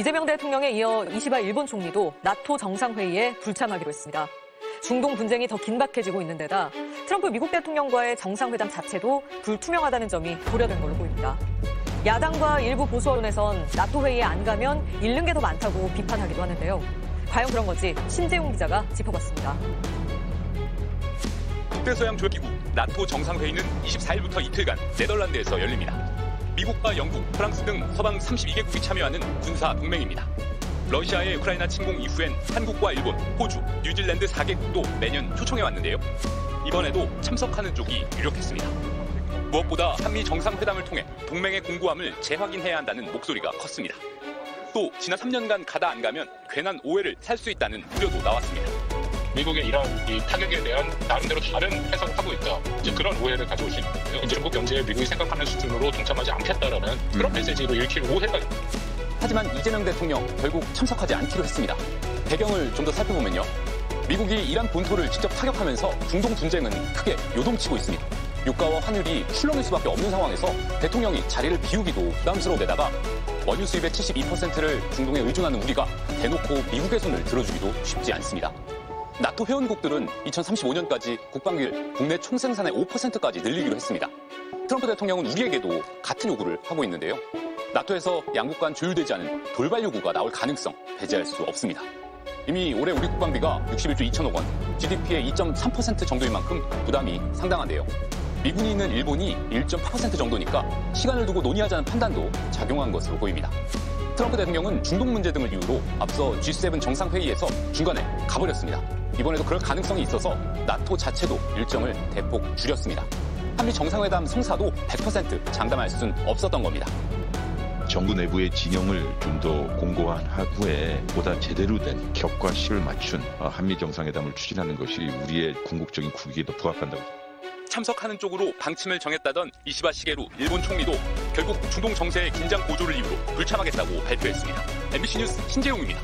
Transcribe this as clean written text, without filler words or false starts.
이재명 대통령에 이어 이시바 일본 총리도 나토 정상회의에 불참하기로 했습니다. 중동 분쟁이 더 긴박해지고 있는 데다 트럼프 미국 대통령과의 정상회담 자체도 불투명하다는 점이 고려된 걸로 보입니다. 야당과 일부 보수 언론에선 나토 회의에 안 가면 잃는 게 더 많다고 비판하기도 하는데요. 과연 그런 건지 신재용 기자가 짚어봤습니다. 북대서양 조약기구 나토 정상회의는 24일부터 이틀간 네덜란드에서 열립니다. 미국과 영국, 프랑스 등 서방 32개국이 참여하는 군사 동맹입니다. 러시아의 우크라이나 침공 이후엔 한국과 일본, 호주, 뉴질랜드 4개국도 매년 초청해 왔는데요. 이번에도 참석하는 쪽이 유력했습니다. 무엇보다 한미 정상회담을 통해 동맹의 공고함을 재확인해야 한다는 목소리가 컸습니다. 또 지난 3년간 가다 안 가면 괜한 오해를 살 수 있다는 우려도 나왔습니다. 미국의 이런 이 타격에 대한 나름대로 다른 해석을 하고 있다. 이제 그런 오해를 가져오시는 거예요. 이제 중국 경제에 미국이 생각하는 수준으로 동참하지 않겠다라는 그런 메시지로 읽힐 오해가 있다. 하지만 이재명 대통령 결국 참석하지 않기로 했습니다. 배경을 좀 더 살펴보면요. 미국이 이란 본토를 직접 타격하면서 중동 분쟁은 크게 요동치고 있습니다. 유가와 환율이 출렁일 수밖에 없는 상황에서 대통령이 자리를 비우기도 부담스러운데다가 원유 수입의 72%를 중동에 의존하는 우리가 대놓고 미국의 손을 들어주기도 쉽지 않습니다. 나토 회원국들은 2035년까지 국방비를 국내 총생산의 5%까지 늘리기로 했습니다. 트럼프 대통령은 우리에게도 같은 요구를 하고 있는데요. 나토에서 양국 간 조율되지 않은 돌발 요구가 나올 가능성 배제할 수 없습니다. 이미 올해 우리 국방비가 61조 2천억 원, GDP의 2.3% 정도인 만큼 부담이 상당한데요. 미군이 있는 일본이 1.8% 정도니까 시간을 두고 논의하자는 판단도 작용한 것으로 보입니다. 트럼프 대통령은 중동 문제 등을 이유로 앞서 G7 정상회의에서 중간에 가버렸습니다. 이번에도 그럴 가능성이 있어서 나토 자체도 일정을 대폭 줄였습니다. 한미 정상회담 성사도 100% 장담할 수는 없었던 겁니다. 정부 내부의 진영을 좀 더 공고한 후에 보다 제대로 된 격과 실을 맞춘 한미 정상회담을 추진하는 것이 우리의 궁극적인 국익에 더 부합한다고. 참석하는 쪽으로 방침을 정했다던 이시바 시게루 일본 총리도 결국 중동 정세의 긴장 고조를 이유로 불참하겠다고 발표했습니다. MBC 뉴스 신재용입니다.